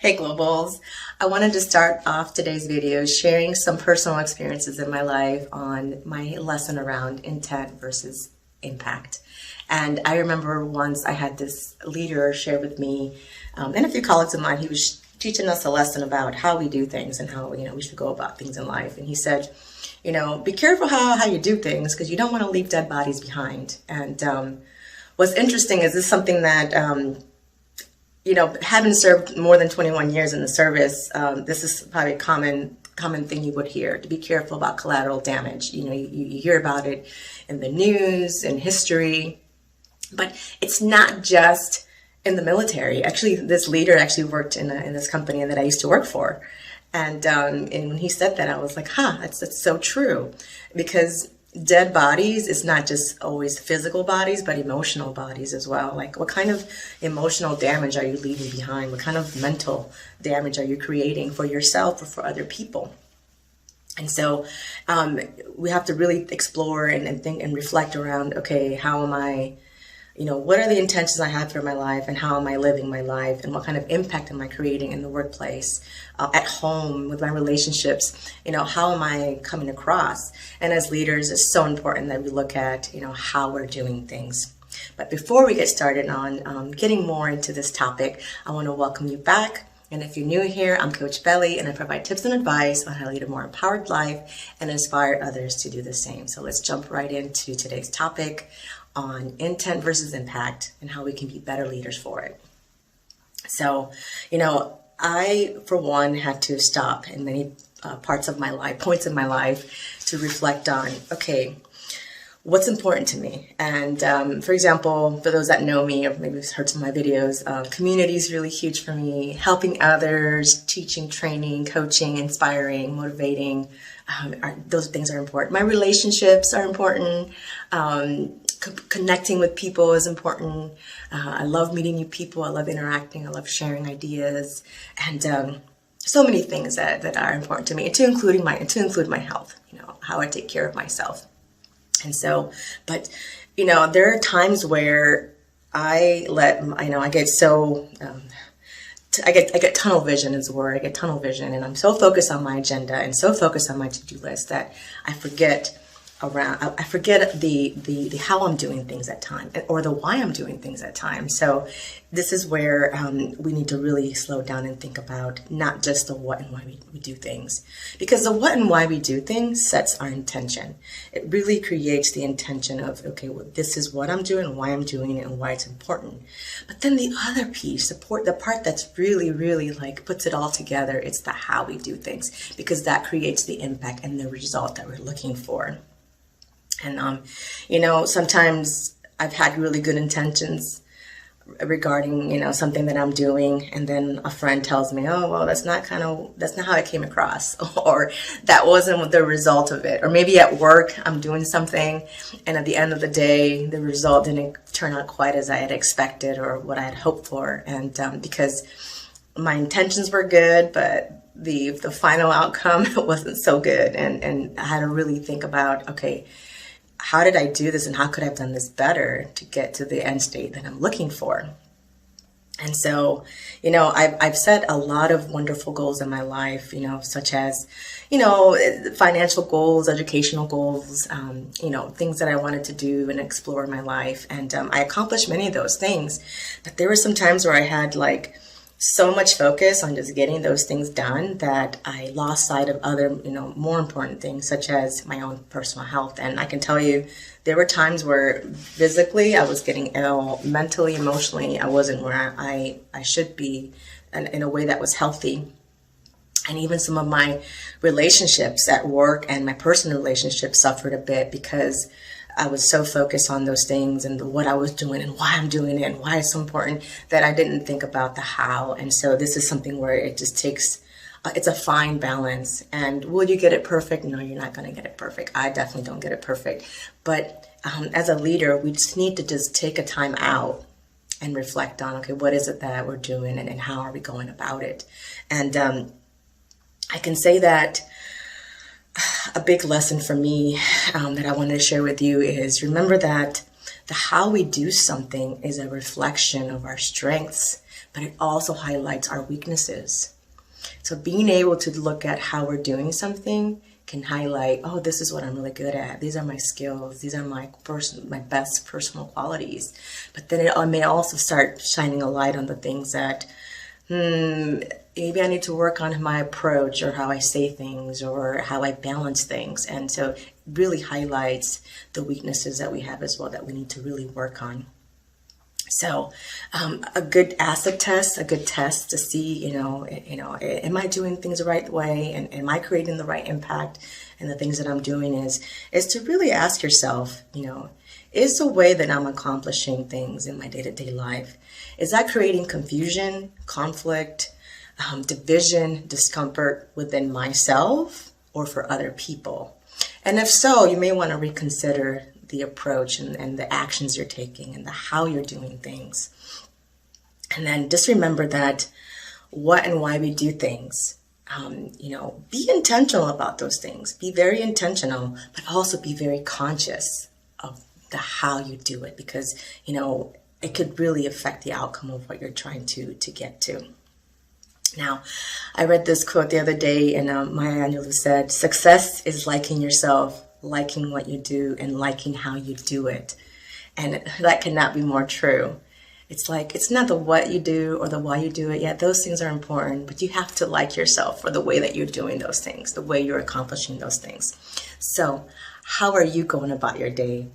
Hey Globals, I wanted to start off today's video sharing some personal experiences in my life on my lesson around intent versus impact. And I remember once I had this leader share with me and a few colleagues of mine. He was teaching us a lesson about how we do things and how we should go about things in life. And he said, be careful how you do things because you don't want to leave dead bodies behind. And what's interesting is this is something that having served more than 21 years in the service, this is probably a common thing you would hear, to be careful about collateral damage. You hear about it in the news, in history, but it's not just in the military. Actually, this leader actually worked in this company that I used to work for. And when he said that, I was like, that's so true. Because dead bodies is not just always physical bodies, but emotional bodies as well. Like, what kind of emotional damage are you leaving behind? What kind of mental damage are you creating for yourself or for other people? And so we have to really explore and think and reflect around, okay, how am I, what are the intentions I have for my life, and how am I living my life, and what kind of impact am I creating in the workplace, at home, with my relationships, how am I coming across? And as leaders, it's so important that we look at, how we're doing things. But before we get started on getting more into this topic, I want to welcome you back. And if you're new here, I'm Coach Beli, and I provide tips and advice on how to lead a more empowered life and inspire others to do the same. So let's jump right into today's topic on intent versus impact and how we can be better leaders for it. So, I, for one, had to stop in many points in my life to reflect on, okay, what's important to me? And for example, for those that know me or maybe heard some of my videos, community is really huge for me. Helping others, teaching, training, coaching, inspiring, motivating, those things are important. My relationships are important. Connecting with people is important. I love meeting new people. I love interacting. I love sharing ideas, and so many things that are important to me, to include my health. How I take care of myself. And so, but there are times where I get so I get tunnel vision is the word. I get tunnel vision, and I'm so focused on my agenda and so focused on my to-do list that I forget the how I'm doing things at time, or the why I'm doing things at time. So this is where we need to really slow down and think about not just the what and why we do things, because the what and why we do things sets our intention. It really creates the intention of, okay, well, this is what I'm doing, why I'm doing it, and why it's important. But then the other piece, the part that's really, really like puts it all together, it's the how we do things, because that creates the impact and the result that we're looking for. And, sometimes I've had really good intentions regarding, something that I'm doing. And then a friend tells me, oh, well, that's not how it came across, or that wasn't the result of it. Or maybe at work, I'm doing something, and at the end of the day, the result didn't turn out quite as I had expected or what I had hoped for. And because my intentions were good, but the final outcome wasn't so good. And I had to really think about, okay, how did I do this, and how could I have done this better to get to the end state that I'm looking for? And so, I've set a lot of wonderful goals in my life, such as, financial goals, educational goals, things that I wanted to do and explore in my life. And I accomplished many of those things, but there were some times where I had so much focus on just getting those things done that I lost sight of other, more important things, such as my own personal health. And I can tell you, there were times where physically I was getting ill, mentally, emotionally, I wasn't where I should be in a way that was healthy. And even some of my relationships at work and my personal relationships suffered a bit because I was so focused on those things and what I was doing and why I'm doing it and why it's so important that I didn't think about the how. And so this is something where it just takes, it's a fine balance. And will you get it perfect? No, you're not going to get it perfect. I definitely don't get it perfect. But as a leader, we just need to just take a time out and reflect on, okay, what is it that we're doing, and how are we going about it? And I can say that a big lesson for me that I wanted to share with you is, remember that the how we do something is a reflection of our strengths, but it also highlights our weaknesses. So being able to look at how we're doing something can highlight, oh, this is what I'm really good at. These are my skills. These are my best personal qualities. But then it may also start shining a light on the things that, maybe I need to work on my approach or how I say things or how I balance things. And so it really highlights the weaknesses that we have as well that we need to really work on. So a good asset test, a good test to see, am I doing things the right way, and am I creating the right impact? And the things that I'm doing is to really ask yourself, is the way that I'm accomplishing things in my day-to-day life, is that creating confusion, conflict, division, discomfort within myself or for other people? And if so, you may want to reconsider the approach and the actions you're taking and the how you're doing things. And then just remember that what and why we do things, be intentional about those things. Be very intentional, but also be very conscious of the how you do it, because, it could really affect the outcome of what you're trying to get to. Now, I read this quote the other day, and Maya Angelou said, "Success is liking yourself, liking what you do, and liking how you do it." And that cannot be more true. It's like, it's not the what you do or the why you do it yet. Those things are important, but you have to like yourself for the way that you're doing those things, the way you're accomplishing those things. So how are you going about your day?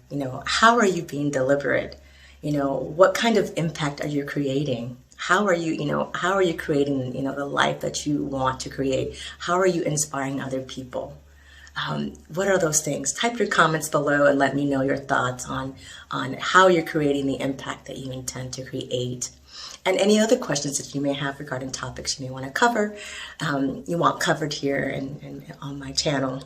How are you being deliberate? What kind of impact are you creating? How are you creating, the life that you want to create? How are you inspiring other people? What are those things? Type your comments below and let me know your thoughts on how you're creating the impact that you intend to create. And any other questions that you may have regarding topics you may want to cover, you want covered here and on my channel.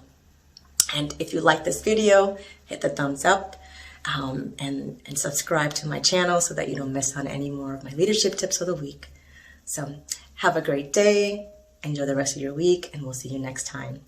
And if you like this video, hit the thumbs up. And subscribe to my channel so that you don't miss on any more of my leadership tips of the week. So have a great day, enjoy the rest of your week, and we'll see you next time.